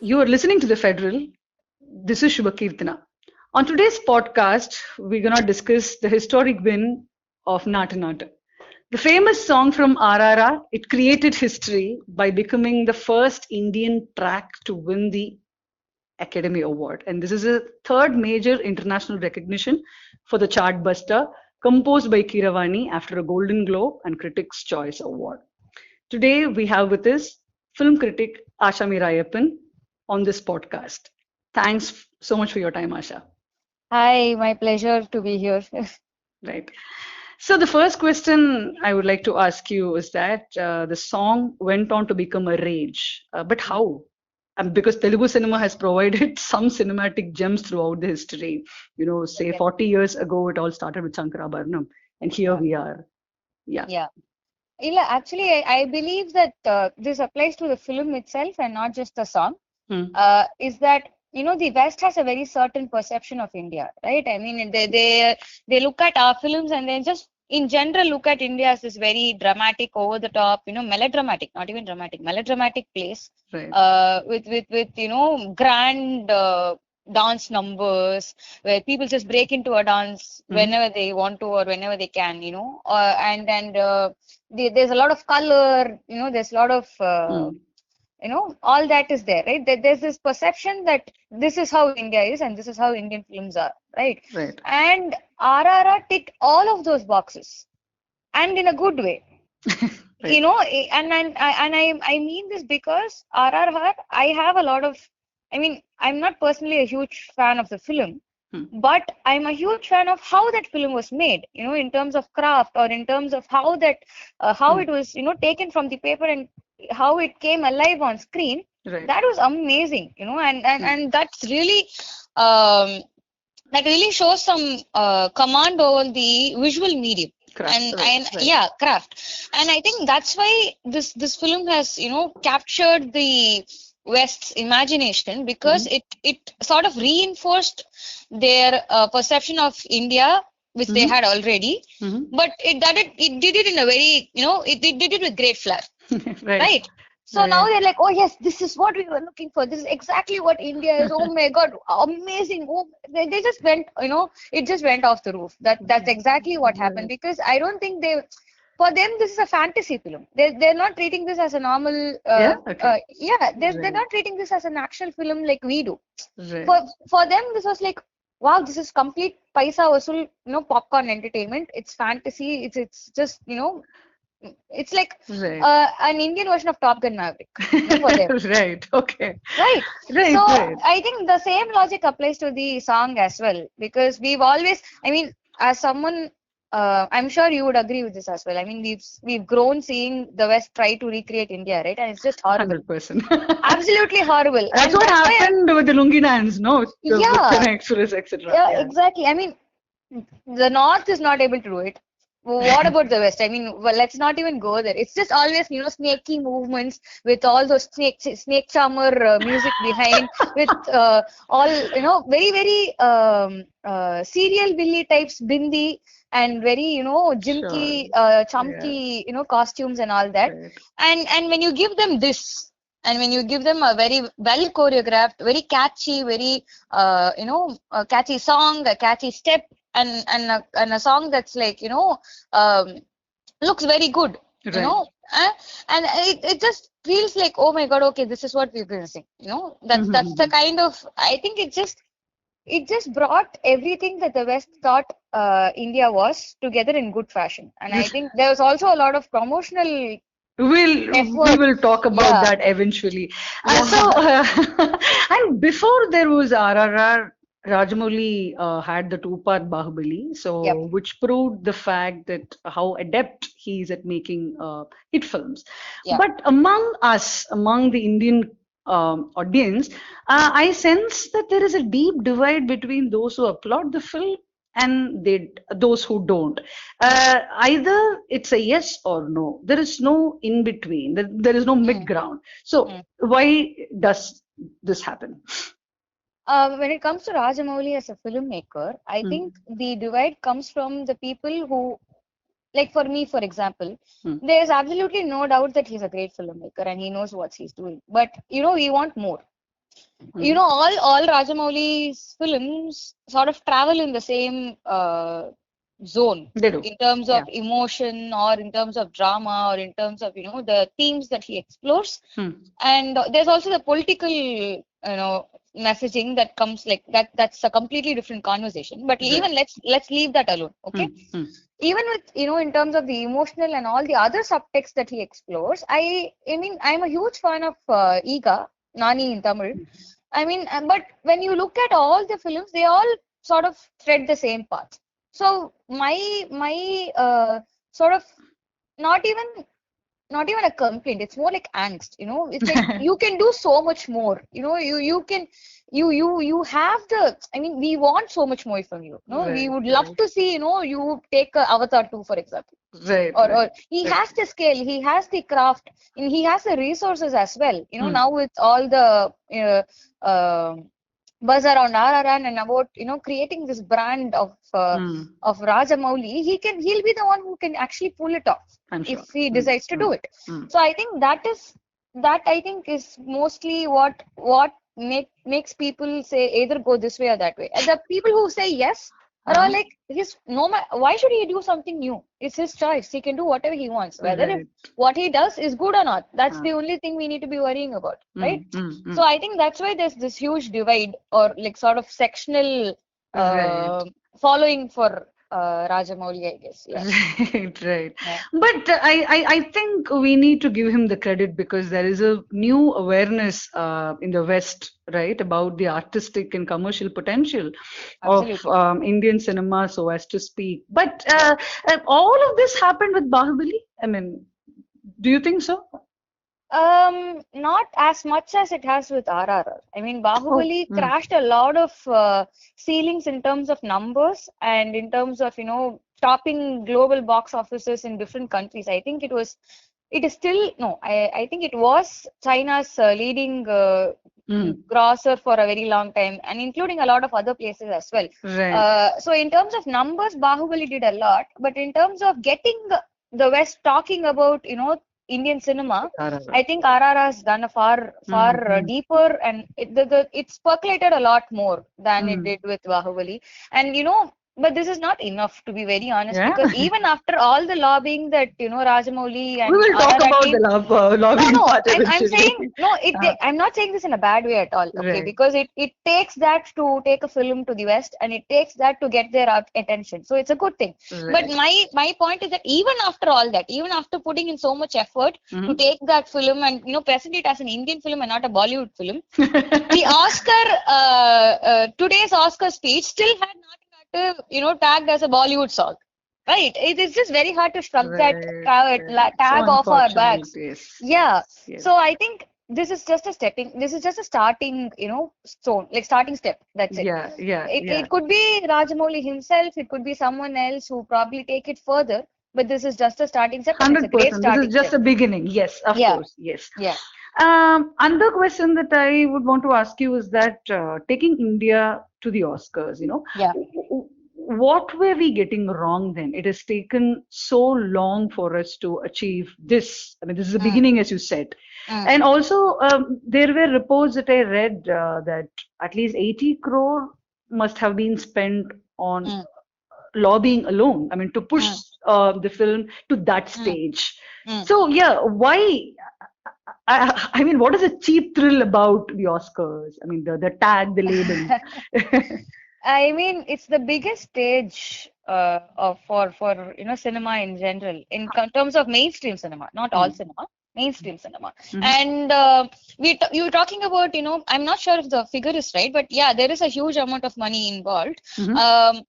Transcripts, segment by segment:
You are listening to The Federal. This is Shubha Kirtana. On today's podcast, we're going to discuss the historic win of Naatu Naatu. The famous song from RRR, it created history by becoming the first Indian track to win the Academy Award. And this is a third major international recognition for the chartbuster, composed by Keeravani after a Golden Globe and Critics' Choice Award. Today, we have with us film critic Asha Meerayappan on this podcast. Thanks so much for your time, Asha. Hi, my pleasure to be here. Right. So the first question I would like to ask you is that the song went on to become a rage, but how? Because Telugu cinema has provided some cinematic gems throughout the history. Say Yeah. 40 years ago, it all started with Shankarabharanam, and here Yeah. we are. Yeah. Yeah. Actually, I believe that this applies to the film itself and not just the song. Hmm. Is that the West has a very certain perception of India, right? I mean, they look at our films and they just in general look at India as this very dramatic, over the top, melodramatic, not even dramatic, melodramatic place, Right. with grand dance numbers where people just break into a dance whenever they want to or whenever they can, there's a lot of color, there's a lot of all that is there, right? There's this perception that this is how India is and this is how Indian films are, right? Right. And RRR ticked all of those boxes, and in a good way. Right. I mean this because RRR, I have a lot of, I mean, I'm not personally a huge fan of the film, but I'm a huge fan of how that film was made, in terms of craft or in terms of how that, how it was, taken from the paper and how it came alive on screen. Right. That was amazing, and that's really, that really shows some command over the visual medium. Craft, right. Yeah, craft. And I think that's why this film has, captured the West's imagination because it sort of reinforced their perception of India, which they had already, but it did it in a very, it did it with great flair, right? So now they're like, oh yes, this is what we were looking for. This is exactly what India is. Oh my God, amazing! Oh, they just went, it just went off the roof. That's exactly what happened because I don't think for them this is a fantasy film. They're not treating this as a normal. They're not treating this as an action film like we do. Right. For them this was like, wow, this is complete paisa vasool, popcorn entertainment. It's fantasy. It's just it's like an Indian version of Top Gun Maverick for them. Right. Okay. Right. Right. So Right. I think the same logic applies to the song as well because we've always, I mean, as someone, I'm sure you would agree with this as well. I mean, we've grown seeing the West try to recreate India, right? And it's just horrible. 100%. Absolutely horrible. That's what happened with the Lungi dance, no? Yeah. With the Express, etc. Yeah, exactly. I mean, the North is not able to do it. What about the West? I mean, well, let's not even go there. It's just always, snaky movements with all those snake charmer music behind, with all, very, very serial Billy types, bindi, and very, jimky, chumky, costumes and all that. Right. And when you give them this, and when you give them a very well choreographed, very catchy, very, a catchy song, a catchy step, and a song that's like, looks very good, Right. and it just feels like, oh my God, okay, this is what we're going to sing, that's the kind of, I think it just brought everything that the West thought India was together in good fashion. And I think there was also a lot of promotional We will talk about that eventually. And before there was RRR, Rajamouli had the two-part Bahubali, which proved the fact that how adept he is at making hit films. But among us, among the Indian audience, I sense that there is a deep divide between those who applaud the film and those who don't. Either it's a yes or no. There is no in between. There is no mid ground. So why does this happen? When it comes to Rajamouli as a filmmaker, I think the divide comes from the people who, like for me, for example, there's absolutely no doubt that he's a great filmmaker and he knows what he's doing. But, we want more. You know, all Rajamouli's films sort of travel in the same zone They do. in terms of Yeah. emotion or in terms of drama or in terms of, you know, the themes that he explores. Hmm. And there's also the political, messaging that comes like that. That's a completely different conversation. But Right. even let's leave that alone, okay? Hmm. Even with, you know, in terms of the emotional and all the other subtext that he explores, I mean, I'm a huge fan of Iga, Nani in Tamil. I mean, but when you look at all the films, they all sort of thread the same path. So my sort of not even not even a complaint, it's more like angst, you know. It's like you can do so much more, you know. You can you have the, I mean, we want so much more from you, no? We Right. would love Right. to see, you know, you take Avatar 2 for example, Right. or Right. he Right. has the skill, he has the craft, and he has the resources as well, you know. Hmm. Now with all the buzz around RRN and about, you know, creating this brand Hmm. of Rajamouli, he'll be the one who can actually pull it off I'm if sure. he Hmm. decides to Hmm. do it. Hmm. So I think that I think is mostly what makes people say either go this way or that way. And the people who say yes are all Uh-huh. like, his no ma why should he do something new? It's his choice. He can do whatever he wants. Whether if Right. what he does is good or not, that's Uh, the only thing we need to be worrying about, right? Hmm. So I think that's why there's this huge divide or like sort of sectional Right. uh, following for Rajamouli, I guess. Yeah. Right, right. Yeah. But I think we need to give him the credit because there is a new awareness in the West, right, about the artistic and commercial potential of Absolutely. Indian cinema, so as to speak. But Yeah. all of this happened with Bahubali. I mean, do you think so? Not as much as it has with RRR. I mean, Oh, Bahubali crashed a lot of ceilings in terms of numbers and in terms of, you know, topping global box offices in different countries. I think it is still, no, I think it was China's leading mm, grosser for a very long time, and including a lot of other places as well. right. So in terms of numbers, Bahubali did a lot, but in terms of getting the West talking about, you know, Indian cinema, RRR. I think RR has done a far Mm-hmm. deeper, and it's percolated a lot more than it Mm. did with Bahubali. And you know, but this is not enough, to be very honest, Yeah. because even after all the lobbying that, you know, Rajamouli We and will talk RRR about the team. No, lobbying no, part I'm eventually. saying no. Uh, I'm not saying this in a bad way at all. Okay, right. because it takes that to take a film to the West, and it takes that to get their attention. So it's a good thing. But Right. my point is that even after all that, even after putting in so much effort to Mm-hmm. take that film and, you know, present it as an Indian film and not a Bollywood film, the Oscar today's Oscar speech still had not, you know, tagged as a Bollywood song. Right. It is just very hard to shrug that Right, right. So tag off our unfortunate. backs. Yes, Yeah. yes, yes. So I think this is just a starting, you know, stone, like starting step. That's it. Yeah, yeah, yeah. It could be Rajamouli himself, it could be someone else who probably take it further, but this is just a starting step and it's a great 100%. This is starting just step. a beginning. Yes, of Yeah. course. Yes. Yeah. Another question that I would want to ask you is that taking India to the Oscars, Yeah. what were we getting wrong then? It has taken so long for us to achieve this. I mean, this is the Mm, beginning, as you said. mm, And also, there were reports that I read that at least 80 crore must have been spent on mm, lobbying alone. I mean, to push mm, the film to that mm, stage. mm. So, yeah, why? I mean, what is the cheap thrill about the Oscars? I mean, the tag, the label. I mean, it's the biggest stage for you know, cinema in general, in terms of mainstream cinema, not all Mm. cinema, mainstream cinema. Mhm. And you were talking about, you know, I'm not sure if the figure is right, but yeah, there is a huge amount of money involved. Mhm. Um,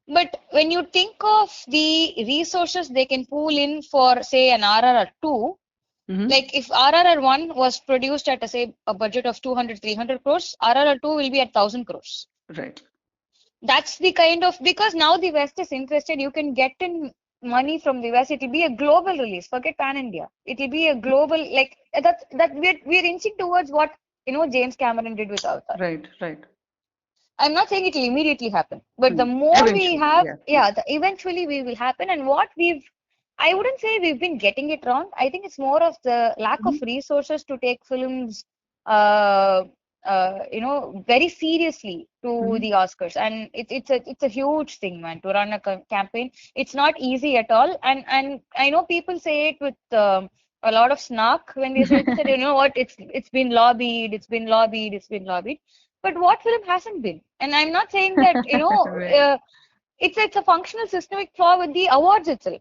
but when you think of the resources they can pool in for, say, an RRR 2, Mhm. like if RRR 1 was produced at, say, a budget of 200, 300 crores, RRR 2 will be at 1,000 crores. Right. That's the kind of, because now the West is interested, you can get in money from the West. It'll be a global release. Forget pan India. It'll be a global, like that we're inching towards what, you know, James Cameron did with Avatar. Right. Right. I'm not saying it'll immediately happen, but the Mm. more we Eventually, have, yeah. yeah, eventually we will happen. And what I wouldn't say we've been getting it wrong. I think it's more of the lack of Mhm. resources to take films uh, very seriously to Mhm. the Oscars, and it's a huge thing, man, to run a campaign. It's not easy at all, and I know people say it with a lot of snark when they say this, that you know what, it's been lobbied, it's been lobbied, it's been lobbied. But what film hasn't been? And I'm not saying that, Right. it's a functional systemic flaw with the awards itself,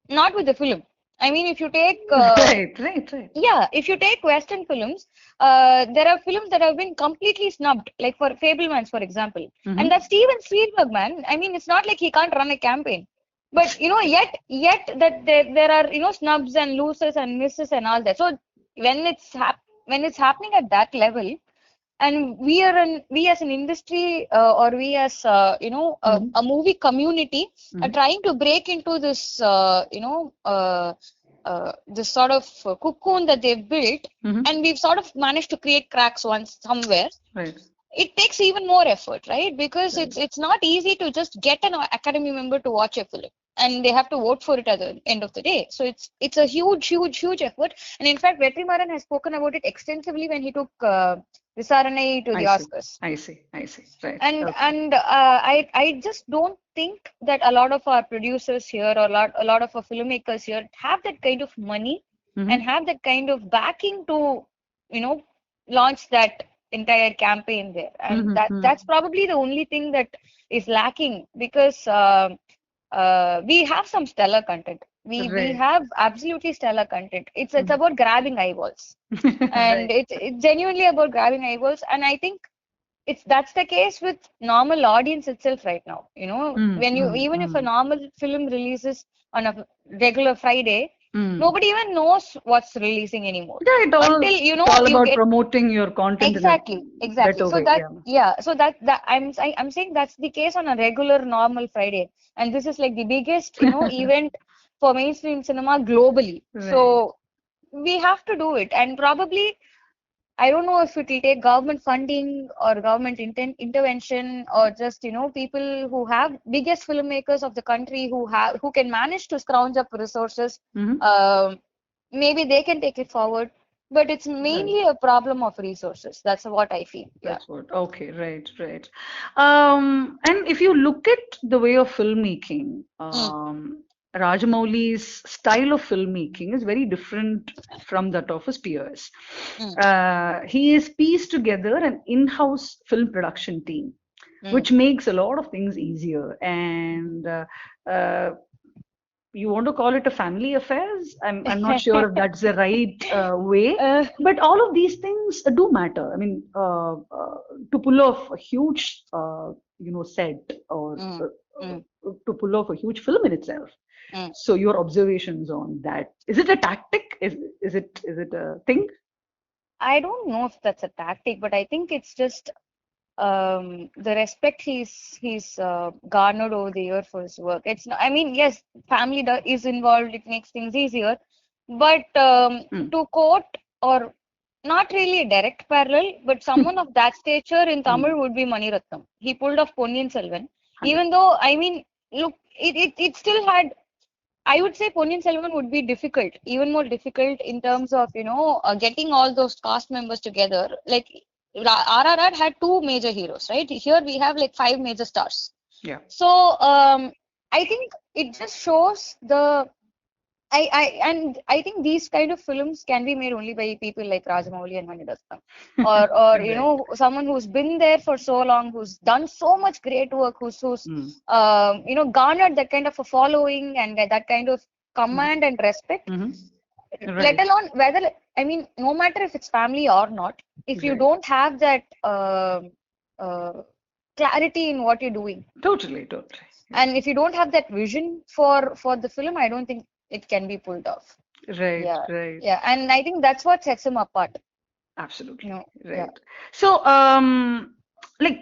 not with the film. I mean, if you take Right, right, right. yeah, if you take Western films, there are films that have been completely snubbed, like for Fablemans, for example. And Mhm. that's Steven Spielberg, man. I mean, it's not like he can't run a campaign. But yet that there are snubs and losers and misses and all that. So when when it's happening at that level, and we as an industry, or we as Mhm. a movie community are Mhm. trying to break into this this sort of cocoon that they've built, Mhm. and we've sort of managed to create cracks once somewhere. Right, It takes even more effort, right? Because right. it's not easy to just get an academy member to watch a film, and they have to vote for it at the end of the day. So it's a huge effort. And in fact, Vetrimaran has spoken about it extensively when he took Visaranai to the I see. Oscars. I see. I see. Right. And Okay. I just don't think that a lot of our producers here, or a lot of our filmmakers here, have that kind of money and Mhm. have that kind of backing to you know launch that entire campaign there. And Mhm. that's Mhm. probably the only thing that is lacking, because we have some stellar content. We Right. have absolutely stellar content. It's Mhm. about grabbing eyeballs, and Right. it's genuinely about grabbing eyeballs. And I think that's the case with normal audience itself right now. Mm, When you mm, even if a mm. normal film releases on a regular Friday, Mm. nobody even knows what's releasing anymore Yeah, until it's all you about get promoting your content in a exactly. better So way. that Yeah. yeah, so that I'm saying that's the case on a regular normal Friday, and this is like the biggest event for mainstream cinema globally. Right. So we have to do it, and probably I don't know if it will take government funding or government intervention, or just people who have biggest filmmakers of the country who can manage to scrounge up resources. Mm-hmm. Um, Maybe they can take it forward, but it's Right. mainly a problem of resources. That's what I feel. Yeah. That's what. Okay. Right. Right. And if you look at the way of filmmaking, Mm, Rajamouli's style of filmmaking is very different from that of his peers. mm, He has pieced together an in-house film production team, mm. which makes a lot of things easier. And uh, you want to call it a family affairs? I'm not sure if that's the right way, uh, but all of these things do matter. I mean, to pull off a huge, set or mm, mm, to pull off a huge film in itself. mm. So your observations on that? Is it a tactic? Is it a thing? I don't know if that's a tactic, but I think it's just the respect he's garnered over the year for his work. It's not, I mean, yes, family is involved. It makes things easier, but Mm, to quote, or not really a direct parallel, but someone of that stature in mm, Tamil would be Mani Ratnam. He pulled off Ponniyin Selvan, even 100%. though I mean, look, it still had. I would say Ponniyin Selvan would be difficult, even more difficult in terms of, getting all those cast members together. Like RRR had two major heroes, right? Here we have like five major stars. Yeah. So I think it just shows I think these kind of films can be made only by people like Rajamouli and Maniratnam, or Right. someone who's been there for so long, who's done so much great work, who's Mm, garnered that kind of a following and that kind of mm, command and respect. Let right. alone whether, I mean, no matter if it's family or not, if you Right. don't have that uh, clarity in what you're doing, Totally. Totally. Yeah. and if you don't have that vision for the film, I don't think it can be pulled off. Right. Yeah, Right. yeah, and I think that's what sets him apart. Absolutely. Yeah. Right. So, like,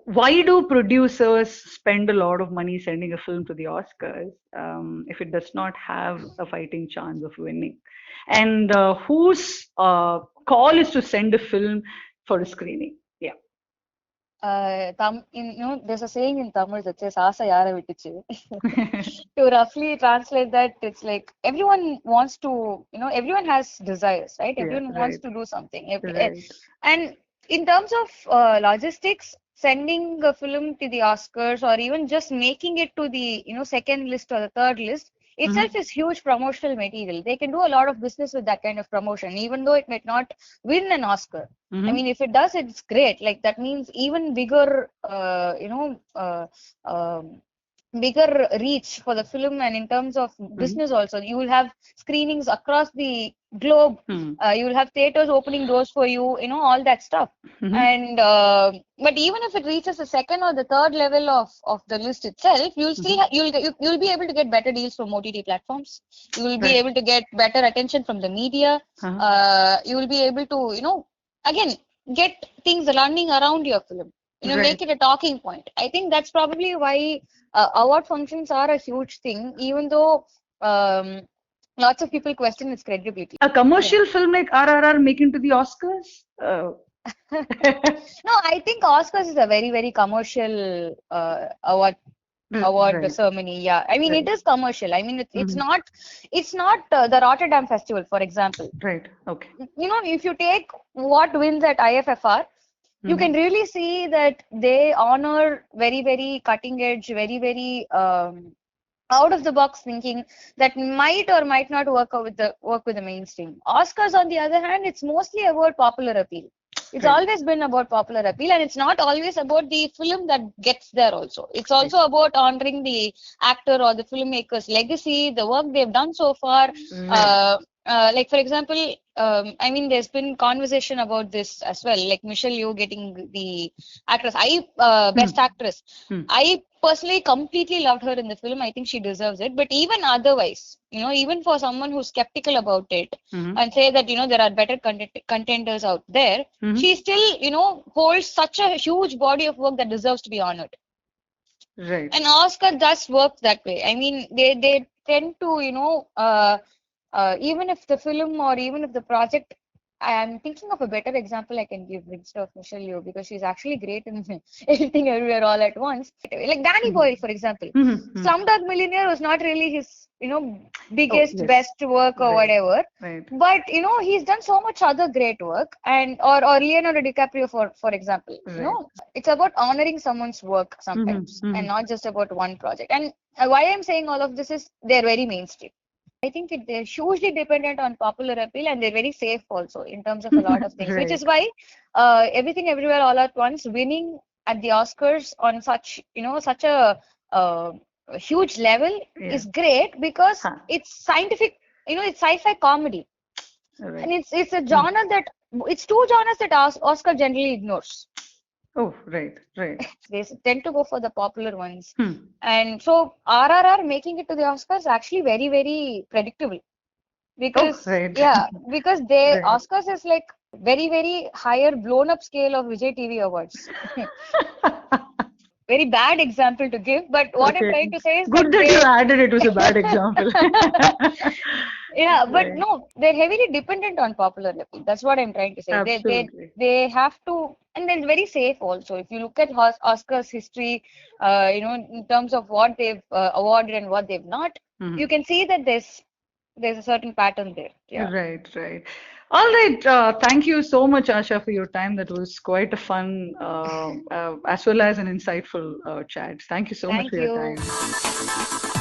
why do producers spend a lot of money sending a film to the Oscars if it does not have a fighting chance of winning? And whose call is to send a film for a screening? Yeah. There's a saying in Tamil that says "Asa yara vittichu." To roughly translate that, it's like everyone wants to, everyone has desires, right? Yeah. Everyone wants Right. to do something. Right. And in terms of logistics, sending a film to the Oscars or even just making it to the second list or the third list itself Mm-hmm. is huge promotional material. They can do a lot of business with that kind of promotion, even though it might not win an Oscar. I Mm-hmm. mean, if it does, it's great. Like that means even bigger, bigger reach for the film, and in terms of Mm-hmm. business also, you will have screenings across the globe. Mm-hmm. You will have theaters opening doors for you, all that stuff. Mm-hmm. And but even if it reaches the second or the third level of the list itself, you'll still Mm-hmm. you'll be able to get better deals from OTT platforms. You will be Right. able to get better attention from the media. Uh-huh. You will be able to again get things running around your film. Right. Make it a talking point. I think that's probably why award functions are a huge thing, even though lots of people question its credibility. A Yeah. commercial film like RRR making to the Oscars? No, I think Oscars is a very, very commercial award Right. ceremony. Yeah, I mean it Right. is commercial. I mean Mm-hmm. it's not the Rotterdam Festival, for example. Right. Okay. If you take what wins at IFFR, you Mm-hmm. can really see that they honor very, very cutting edge, very, very out of the box thinking that might or might not work with the mainstream. Oscars, on the other hand, it's mostly about popular appeal. It's Right. always been about popular appeal, and it's not always about the film that gets there also. It's Right. also about honoring the actor or the filmmaker's legacy, the work they've done so far. Right. Uh, like, for example, I mean, there's been conversation about this as well, like Michelle Yeoh getting the Hmm. best actress. Hmm. I personally completely loved her in the film. I think she deserves it. But even otherwise, even for someone who's skeptical about it Mm-hmm. and say that, there are better contenders out there, Mm-hmm. she still, holds such a huge body of work that deserves to be honored. Right. And Oscar does work that way. I mean, they tend to, even if the film or even if the project, I'm thinking of a better example I can give instead of Michelle Yeoh because she's actually great in everything everywhere all at once. Like Danny Mm-hmm. Boyle, for example. Mm-hmm. Slumdog Millionaire was not really his, Oh, biggest, yes. best work or Right. whatever. Right. But he's done so much other great work, and or Leonardo DiCaprio for example. Right. It's about honoring someone's work Mm-hmm. sometimes, and Mm-hmm. not just about one project. And why I'm saying all of this is they're very mainstream. I think they're hugely dependent on popular appeal, and they're very safe also in terms of a lot of things, which Right. is why Everything Everywhere All at Once winning at the Oscars on such uh, a huge level Yeah. is great because Huh. it's scientific, it's sci-fi comedy, and Right. it's a Mm. genre that it's two genres that Oscar generally ignores. Oh, right. Right. They tend to go for the popular ones. Hmm. And so RRR making it to the Oscars actually very, very predictable Oh, because right. because they Right. Oscars is like very, very higher blown up scale of Vijay TV awards. Very bad example to give, but what I'm Okay. trying to say is that Good that you they added it was a bad example. yeah, but Right. no, they're heavily dependent on popular appeal. That's what I'm trying to say. Absolutely. They have to, and they're very safe also. If you look at Oscars history, in terms of what they've awarded and what they've not, Hmm. you can see that there's a certain pattern there. Yeah. Right, right. All right. Thank you so much, Asha, for your time. That was quite a fun, as well as an insightful chat. Thank you so much Thank for your you. time.